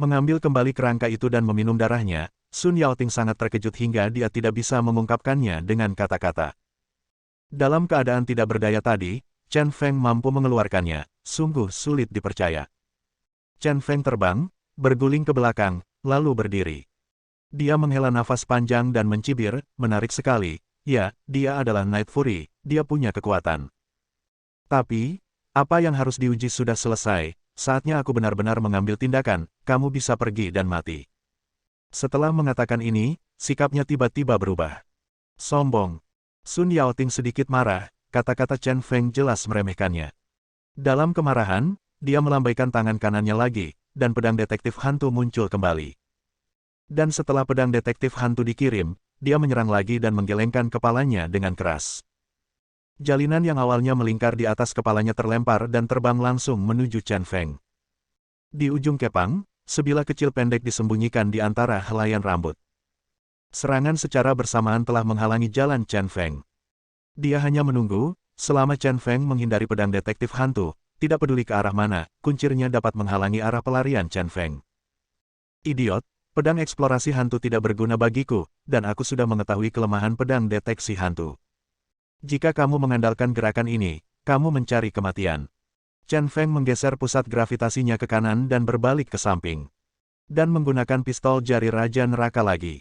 mengambil kembali kerangka itu dan meminum darahnya. Sun Yaoting sangat terkejut hingga dia tidak bisa mengungkapkannya dengan kata-kata. Dalam keadaan tidak berdaya tadi, Chen Feng mampu mengeluarkannya, sungguh sulit dipercaya. Chen Feng terbang, berguling ke belakang, lalu berdiri. Dia menghela nafas panjang dan mencibir, menarik sekali. Ya, dia adalah Night Fury, dia punya kekuatan. Tapi, apa yang harus diuji sudah selesai, saatnya aku benar-benar mengambil tindakan, kamu bisa pergi dan mati. Setelah mengatakan ini, sikapnya tiba-tiba berubah. Sombong. Sun Yaoting sedikit marah, kata-kata Chen Feng jelas meremehkannya. Dalam kemarahan, dia melambaikan tangan kanannya lagi, dan pedang detektif hantu muncul kembali. Dan setelah pedang detektif hantu dikirim, dia menyerang lagi dan menggelengkan kepalanya dengan keras. Jalinan yang awalnya melingkar di atas kepalanya terlempar dan terbang langsung menuju Chen Feng. Di ujung kepang, sebilah kecil pendek disembunyikan di antara helaian rambut. Serangan secara bersamaan telah menghalangi jalan Chen Feng. Dia hanya menunggu, selama Chen Feng menghindari pedang detektif hantu, tidak peduli ke arah mana, kuncirnya dapat menghalangi arah pelarian Chen Feng. Idiot! Pedang eksplorasi hantu tidak berguna bagiku, dan aku sudah mengetahui kelemahan pedang deteksi hantu. Jika kamu mengandalkan gerakan ini, kamu mencari kematian. Chen Feng menggeser pusat gravitasinya ke kanan dan berbalik ke samping. Dan menggunakan pistol jari Raja Neraka lagi.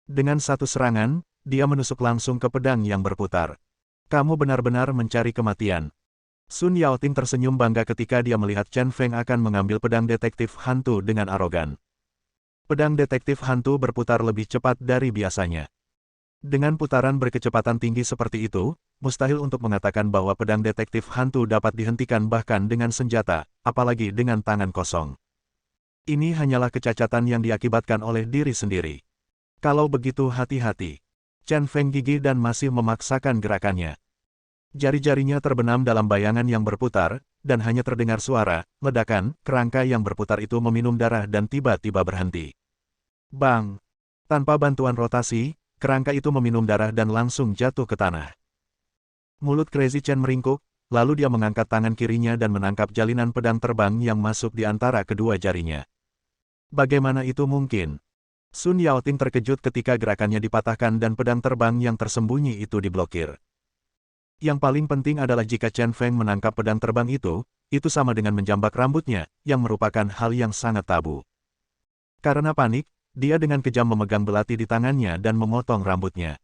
Dengan satu serangan, dia menusuk langsung ke pedang yang berputar. Kamu benar-benar mencari kematian. Sun Yaoting tersenyum bangga ketika dia melihat Chen Feng akan mengambil pedang detektif hantu dengan arogan. Pedang detektif hantu berputar lebih cepat dari biasanya. Dengan putaran berkecepatan tinggi seperti itu, mustahil untuk mengatakan bahwa pedang detektif hantu dapat dihentikan bahkan dengan senjata, apalagi dengan tangan kosong. Ini hanyalah kecacatan yang diakibatkan oleh diri sendiri. Kalau begitu hati-hati. Chen Feng gigih dan masih memaksakan gerakannya. Jari-jarinya terbenam dalam bayangan yang berputar, dan hanya terdengar suara, ledakan, kerangka yang berputar itu meminum darah dan tiba-tiba berhenti. Bang! Tanpa bantuan rotasi, kerangka itu meminum darah dan langsung jatuh ke tanah. Mulut Crazy Chen meringkuk, lalu dia mengangkat tangan kirinya dan menangkap jalinan pedang terbang yang masuk di antara kedua jarinya. Bagaimana itu mungkin? Sun Yaoting terkejut ketika gerakannya dipatahkan dan pedang terbang yang tersembunyi itu diblokir. Yang paling penting adalah jika Chen Feng menangkap pedang terbang itu sama dengan menjambak rambutnya, yang merupakan hal yang sangat tabu. Karena panik, dia dengan kejam memegang belati di tangannya dan memotong rambutnya.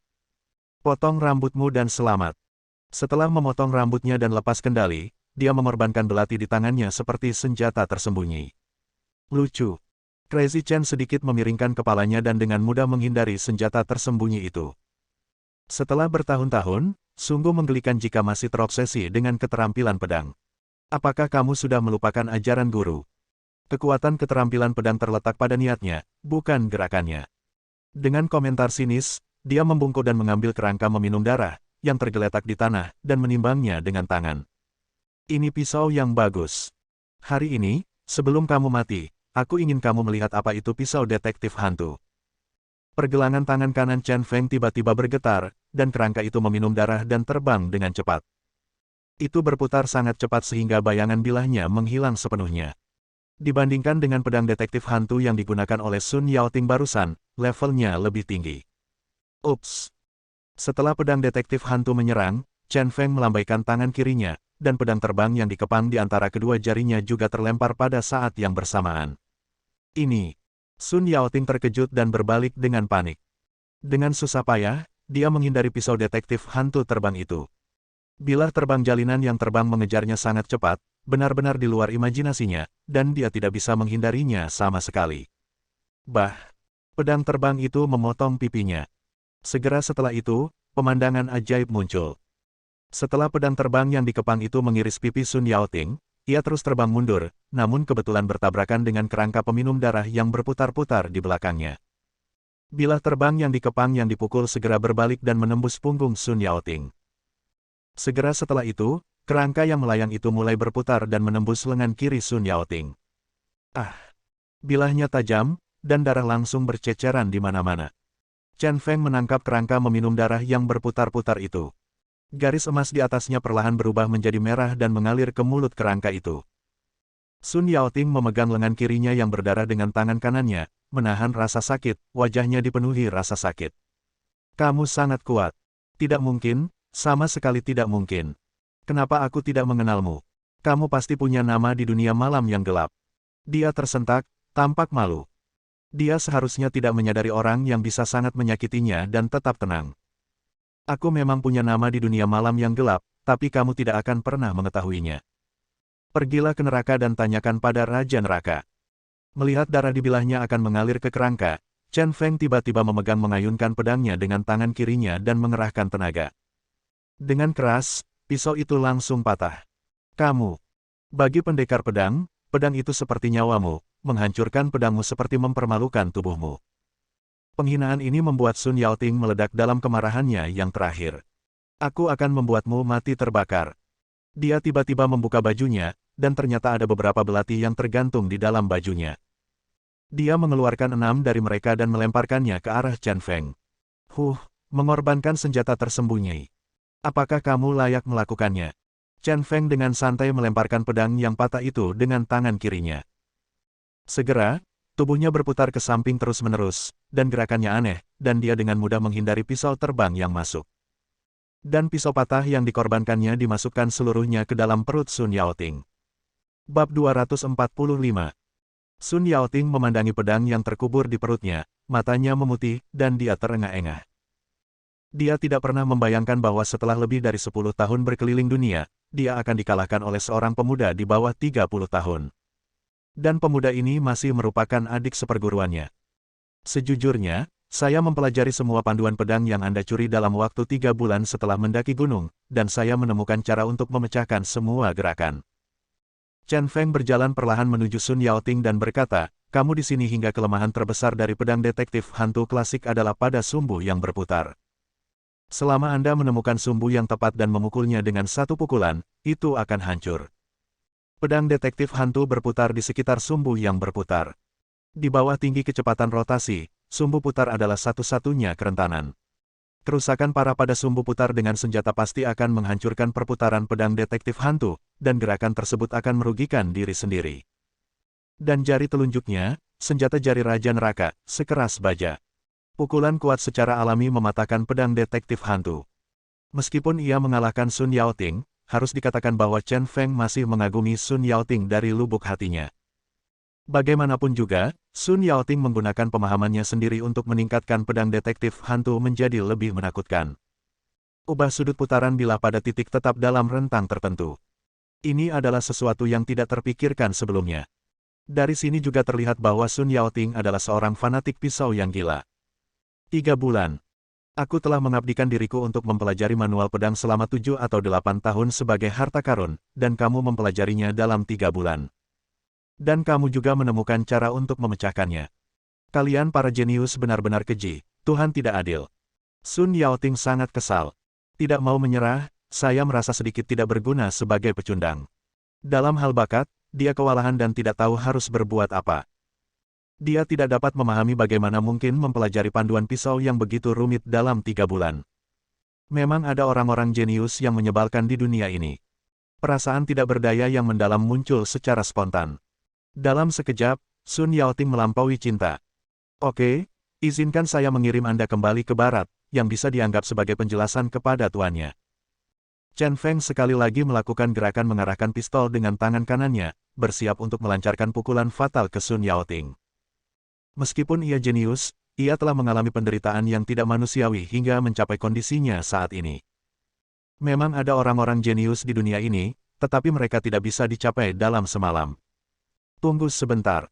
Potong rambutmu dan selamat. Setelah memotong rambutnya dan lepas kendali, dia mengorbankan belati di tangannya seperti senjata tersembunyi. Lucu. Crazy Chen sedikit memiringkan kepalanya dan dengan mudah menghindari senjata tersembunyi itu. Setelah bertahun-tahun, sungguh menggelikan jika masih terobsesi dengan keterampilan pedang. Apakah kamu sudah melupakan ajaran guru? Kekuatan keterampilan pedang terletak pada niatnya, bukan gerakannya. Dengan komentar sinis, dia membungkuk dan mengambil kerangka meminum darah, yang tergeletak di tanah, dan menimbangnya dengan tangan. Ini pisau yang bagus. Hari ini, sebelum kamu mati, aku ingin kamu melihat apa itu pisau detektif hantu. Pergelangan tangan kanan Chen Feng tiba-tiba bergetar, dan kerangka itu meminum darah dan terbang dengan cepat. Itu berputar sangat cepat sehingga bayangan bilahnya menghilang sepenuhnya. Dibandingkan dengan pedang detektif hantu yang digunakan oleh Sun Yaoting barusan, levelnya lebih tinggi. Ups! Setelah pedang detektif hantu menyerang, Chen Feng melambaikan tangan kirinya, dan pedang terbang yang dikepang di antara kedua jarinya juga terlempar pada saat yang bersamaan. Ini. Sun Yaoting terkejut dan berbalik dengan panik. Dengan susah payah, dia menghindari pisau detektif hantu terbang itu. Bilah terbang jalinan yang terbang mengejarnya sangat cepat, benar-benar di luar imajinasinya, dan dia tidak bisa menghindarinya sama sekali. Bah! Pedang terbang itu memotong pipinya. Segera setelah itu, pemandangan ajaib muncul. Setelah pedang terbang yang dikepang itu mengiris pipi Sun Yaoting, ia terus terbang mundur, namun kebetulan bertabrakan dengan kerangka peminum darah yang berputar-putar di belakangnya. Bilah terbang yang dikepang yang dipukul segera berbalik dan menembus punggung Sun Yaoting. Segera setelah itu, kerangka yang melayang itu mulai berputar dan menembus lengan kiri Sun Yaoting. Ah! Bilahnya tajam, dan darah langsung berceceran di mana-mana. Chen Feng menangkap kerangka meminum darah yang berputar-putar itu. Garis emas di atasnya perlahan berubah menjadi merah dan mengalir ke mulut kerangka itu. Sun Yaoting memegang lengan kirinya yang berdarah dengan tangan kanannya, menahan rasa sakit, wajahnya dipenuhi rasa sakit. Kamu sangat kuat. Tidak mungkin, Sama sekali tidak mungkin. Kenapa aku tidak mengenalmu? Kamu pasti punya nama di dunia malam yang gelap. Dia tersentak, tampak malu. Dia seharusnya tidak menyadari orang yang bisa sangat menyakitinya dan tetap tenang. Aku memang punya nama di dunia malam yang gelap, tapi kamu tidak akan pernah mengetahuinya. Pergilah ke neraka dan tanyakan pada Raja Neraka. Melihat darah di bilahnya akan mengalir ke kerangka, Chen Feng tiba-tiba memegang mengayunkan pedangnya dengan tangan kirinya dan mengerahkan tenaga. Dengan keras, pisau itu langsung patah. Kamu. Bagi pendekar pedang, pedang itu seperti nyawamu, menghancurkan pedangmu seperti mempermalukan tubuhmu. Penghinaan ini membuat Sun Yaoting meledak dalam kemarahannya yang terakhir. Aku akan membuatmu mati terbakar. Dia tiba-tiba membuka bajunya, dan ternyata ada beberapa belati yang tergantung di dalam bajunya. Dia mengeluarkan 6 dari mereka dan melemparkannya ke arah Chen Feng. Mengorbankan senjata tersembunyi. Apakah kamu layak melakukannya? Chen Feng dengan santai melemparkan pedang yang patah itu dengan tangan kirinya. Segera, tubuhnya berputar ke samping terus-menerus, dan gerakannya aneh, dan dia dengan mudah menghindari pisau terbang yang masuk. Dan pisau patah yang dikorbankannya dimasukkan seluruhnya ke dalam perut Sun Yaoting. Bab 245. Sun Yaoting memandangi pedang yang terkubur di perutnya, matanya memutih, dan dia terengah-engah. Dia tidak pernah membayangkan bahwa setelah lebih dari 10 tahun berkeliling dunia, dia akan dikalahkan oleh seorang pemuda di bawah 30 tahun. Dan pemuda ini masih merupakan adik seperguruannya. Sejujurnya, saya mempelajari semua panduan pedang yang Anda curi dalam waktu 3 bulan setelah mendaki gunung, dan saya menemukan cara untuk memecahkan semua gerakan. Chen Feng berjalan perlahan menuju Sun Yaoting dan berkata, kamu di sini hingga kelemahan terbesar dari pedang detektif hantu klasik adalah pada sumbu yang berputar. Selama Anda menemukan sumbu yang tepat dan memukulnya dengan satu pukulan, itu akan hancur. Pedang detektif hantu berputar di sekitar sumbu yang berputar. Di bawah tinggi kecepatan rotasi, sumbu putar adalah satu-satunya kerentanan. Kerusakan parah pada sumbu putar dengan senjata pasti akan menghancurkan perputaran pedang detektif hantu, dan gerakan tersebut akan merugikan diri sendiri. Dan jari telunjuknya, senjata jari Raja Neraka, sekeras baja. Pukulan kuat secara alami mematahkan pedang detektif hantu. Meskipun ia mengalahkan Sun Yaoting, harus dikatakan bahwa Chen Feng masih mengagumi Sun Yaoting dari lubuk hatinya. Bagaimanapun juga, Sun Yaoting menggunakan pemahamannya sendiri untuk meningkatkan pedang detektif hantu menjadi lebih menakutkan. Ubah sudut putaran bilah pada titik tetap dalam rentang tertentu. Ini adalah sesuatu yang tidak terpikirkan sebelumnya. Dari sini juga terlihat bahwa Sun Yaoting adalah seorang fanatik pisau yang gila. 3 bulan. Aku telah mengabdikan diriku untuk mempelajari manual pedang selama 7 atau 8 tahun sebagai harta karun, dan kamu mempelajarinya dalam 3 bulan. Dan kamu juga menemukan cara untuk memecahkannya. Kalian para jenius benar-benar keji, Tuhan tidak adil. Sun Yaoting sangat kesal. Tidak mau menyerah, saya merasa sedikit tidak berguna sebagai pecundang. Dalam hal bakat, dia kewalahan dan tidak tahu harus berbuat apa. Dia tidak dapat memahami bagaimana mungkin mempelajari panduan pisau yang begitu rumit dalam 3 bulan. Memang ada orang-orang jenius yang menyebalkan di dunia ini. Perasaan tidak berdaya yang mendalam muncul secara spontan. Dalam sekejap, Sun Yaoting melampaui cinta. Oke, izinkan saya mengirim Anda kembali ke barat, yang bisa dianggap sebagai penjelasan kepada tuannya. Chen Feng sekali lagi melakukan gerakan mengarahkan pistol dengan tangan kanannya, bersiap untuk melancarkan pukulan fatal ke Sun Yaoting. Meskipun ia jenius, ia telah mengalami penderitaan yang tidak manusiawi hingga mencapai kondisinya saat ini. Memang ada orang-orang jenius di dunia ini, tetapi mereka tidak bisa dicapai dalam semalam. Tunggu sebentar.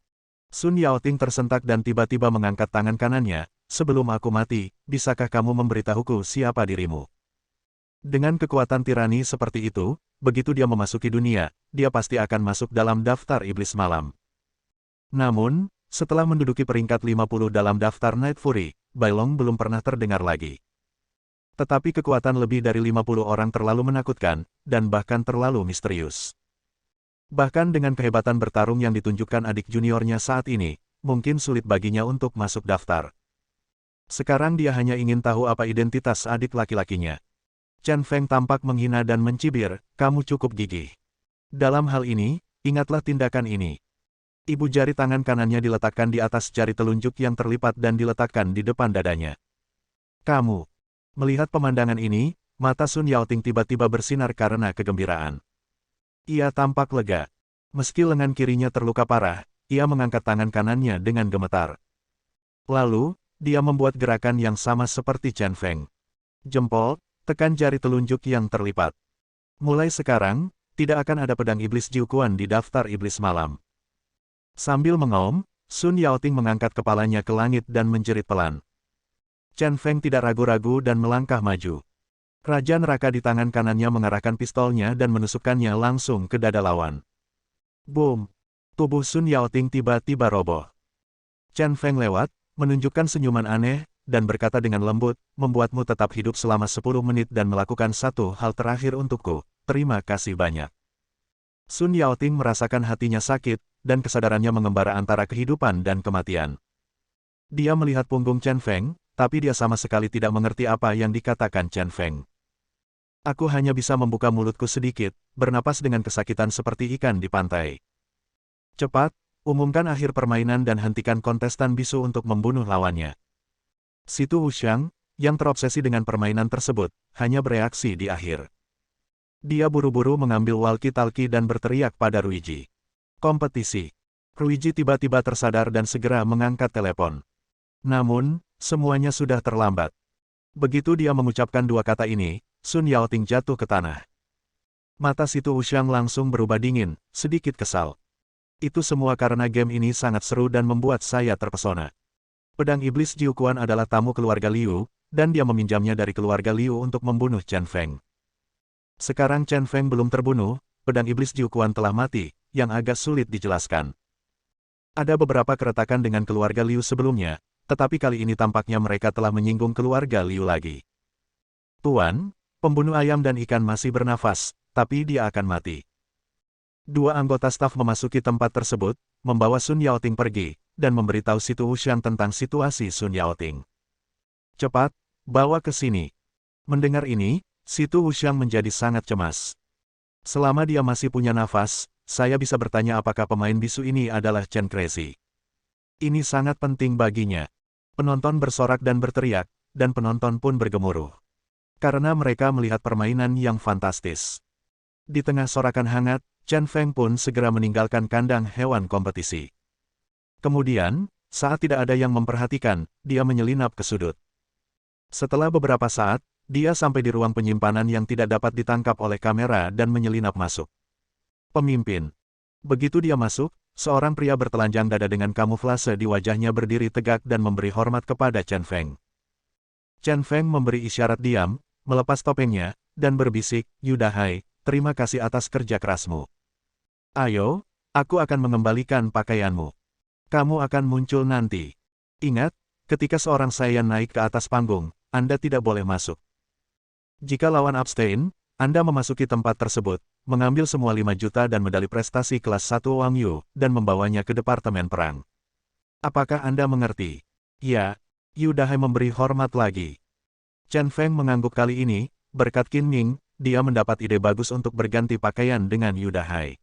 Sun Yaoting tersentak dan tiba-tiba mengangkat tangan kanannya, sebelum aku mati, bisakah kamu memberitahuku siapa dirimu? Dengan kekuatan tirani seperti itu, begitu dia memasuki dunia, dia pasti akan masuk dalam daftar iblis malam. Namun, setelah menduduki peringkat 50 dalam daftar Night Fury, Bai Long belum pernah terdengar lagi. Tetapi kekuatan lebih dari 50 orang terlalu menakutkan, dan bahkan terlalu misterius. Bahkan dengan kehebatan bertarung yang ditunjukkan adik juniornya saat ini, mungkin sulit baginya untuk masuk daftar. Sekarang dia hanya ingin tahu apa identitas adik laki-lakinya. Chen Feng tampak menghina dan mencibir, kamu cukup gigih. Dalam hal ini, ingatlah tindakan ini. Ibu jari tangan kanannya diletakkan di atas jari telunjuk yang terlipat dan diletakkan di depan dadanya. Kamu. Melihat pemandangan ini, Mata Sun Yaoting tiba-tiba bersinar karena kegembiraan. Ia tampak lega. Meski lengan kirinya terluka parah, ia mengangkat tangan kanannya dengan gemetar. Lalu, dia membuat gerakan yang sama seperti Chen Feng. Jempol, tekan jari telunjuk yang terlipat. Mulai sekarang, tidak akan ada pedang iblis Jiuquan di daftar iblis malam. Sambil mengaum, Sun Yaoting mengangkat kepalanya ke langit dan menjerit pelan. Chen Feng tidak ragu-ragu dan melangkah maju. Raja Neraka di tangan kanannya mengarahkan pistolnya dan menusukkannya langsung ke dada lawan. Boom! Tubuh Sun Yaoting tiba-tiba roboh. Chen Feng lewat, menunjukkan senyuman aneh, dan berkata dengan lembut, membuatmu tetap hidup selama 10 menit dan melakukan satu hal terakhir untukku, terima kasih banyak. Sun Yaoting merasakan hatinya sakit, dan kesadarannya mengembara antara kehidupan dan kematian. Dia melihat punggung Chen Feng, tapi dia sama sekali tidak mengerti apa yang dikatakan Chen Feng. Aku hanya bisa membuka mulutku sedikit, bernapas dengan kesakitan seperti ikan di pantai. Cepat, umumkan akhir permainan dan hentikan kontestan bisu untuk membunuh lawannya. Situ Wuxiang, yang terobsesi dengan permainan tersebut, hanya bereaksi di akhir. Dia buru-buru mengambil walkie-talkie dan berteriak pada Ruiji. Kompetisi. Ruiji tiba-tiba tersadar dan segera mengangkat telepon. Namun, semuanya sudah terlambat. Begitu dia mengucapkan dua kata ini, Sun Yaoting jatuh ke tanah. Mata Situ Wuxiang langsung berubah dingin, sedikit kesal. Itu semua karena game ini sangat seru dan membuat saya terpesona. Pedang iblis Jiuquan adalah tamu keluarga Liu, dan dia meminjamnya dari keluarga Liu untuk membunuh Chen Feng. Sekarang Chen Feng belum terbunuh, pedang iblis Jiuquan telah mati, yang agak sulit dijelaskan. Ada beberapa keretakan dengan keluarga Liu sebelumnya, tetapi kali ini tampaknya mereka telah menyinggung keluarga Liu lagi. Tuan, pembunuh ayam dan ikan masih bernafas, tapi dia akan mati. Dua anggota staf memasuki tempat tersebut, membawa Sun Yaoting pergi, dan memberitahu Situ Wuxiang tentang situasi Sun Yaoting. Cepat, bawa ke sini. Mendengar ini, Situ Wuxiang menjadi sangat cemas. Selama dia masih punya nafas, saya bisa bertanya apakah pemain bisu ini adalah Chen Crazy. Ini sangat penting baginya. Penonton bersorak dan berteriak, dan penonton pun bergemuruh. Karena mereka melihat permainan yang fantastis. Di tengah sorakan hangat, Chen Feng pun segera meninggalkan kandang hewan kompetisi. Kemudian, saat tidak ada yang memperhatikan, dia menyelinap ke sudut. Setelah beberapa saat, dia sampai di ruang penyimpanan yang tidak dapat ditangkap oleh kamera dan menyelinap masuk. Pemimpin. Begitu dia masuk, seorang pria bertelanjang dada dengan kamuflase di wajahnya berdiri tegak dan memberi hormat kepada Chen Feng. Chen Feng memberi isyarat diam, melepas topengnya, dan berbisik, "Yudahai, terima kasih atas kerja kerasmu. Ayo, aku akan mengembalikan pakaianmu. Kamu akan muncul nanti. Ingat, ketika seorang Saiyan naik ke atas panggung, Anda tidak boleh masuk. Jika lawan abstain, Anda memasuki tempat tersebut, mengambil semua 5 juta dan medali prestasi kelas 1 Wang Yu, dan membawanya ke Departemen Perang. Apakah Anda mengerti?" "Ya." Yudahai memberi hormat lagi. Chen Feng mengangguk kali ini, berkat Qin Ming, dia mendapat ide bagus untuk berganti pakaian dengan Yudahai.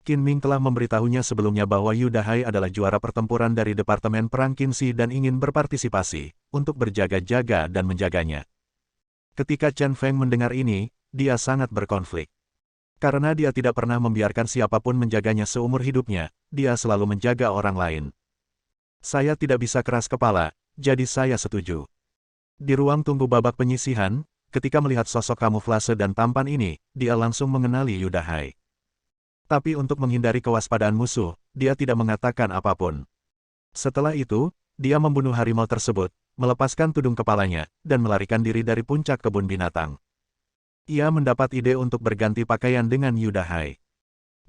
Qin Ming telah memberitahunya sebelumnya bahwa Yudahai adalah juara pertempuran dari Departemen Perang Qinshi dan ingin berpartisipasi, untuk berjaga-jaga dan menjaganya. Ketika Chen Feng mendengar ini, dia sangat berkonflik. Karena dia tidak pernah membiarkan siapapun menjaganya seumur hidupnya, dia selalu menjaga orang lain. Saya tidak bisa keras kepala, jadi saya setuju. Di ruang tunggu babak penyisihan, ketika melihat sosok kamuflase dan tampan ini, dia langsung mengenali Yudahai. Tapi untuk menghindari kewaspadaan musuh, dia tidak mengatakan apapun. Setelah itu, dia membunuh harimau tersebut, melepaskan tudung kepalanya, dan melarikan diri dari puncak kebun binatang. Ia mendapat ide untuk berganti pakaian dengan Yudahai.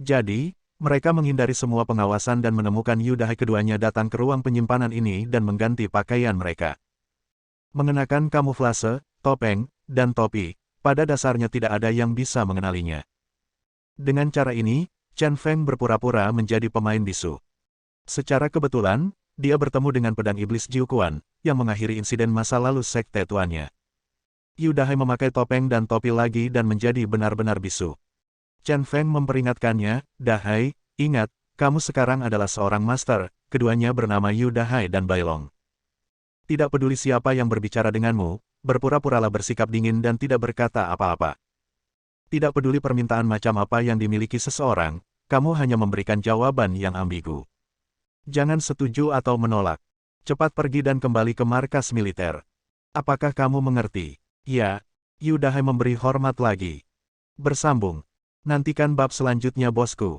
Jadi, mereka menghindari semua pengawasan dan menemukan Yudahai. Keduanya datang ke ruang penyimpanan ini dan mengganti pakaian mereka. Mengenakan kamuflase, topeng, dan topi, pada dasarnya tidak ada yang bisa mengenalinya. Dengan cara ini, Chen Feng berpura-pura menjadi pemain bisu. Secara kebetulan, dia bertemu dengan pedang iblis Jiuquan, yang mengakhiri insiden masa lalu sekte tuannya. Yudahai memakai topeng dan topi lagi dan menjadi benar-benar bisu. Chen Feng memperingatkannya, "Dahai, ingat, kamu sekarang adalah seorang master." Keduanya bernama Yudahai dan Bailong. Tidak peduli siapa yang berbicara denganmu, berpura-puralah bersikap dingin dan tidak berkata apa-apa. Tidak peduli permintaan macam apa yang dimiliki seseorang, kamu hanya memberikan jawaban yang ambigu. Jangan setuju atau menolak. Cepat pergi dan kembali ke markas militer. Apakah kamu mengerti? Ya, Yu Dahai memberi hormat lagi. Bersambung. Nantikan bab selanjutnya bosku.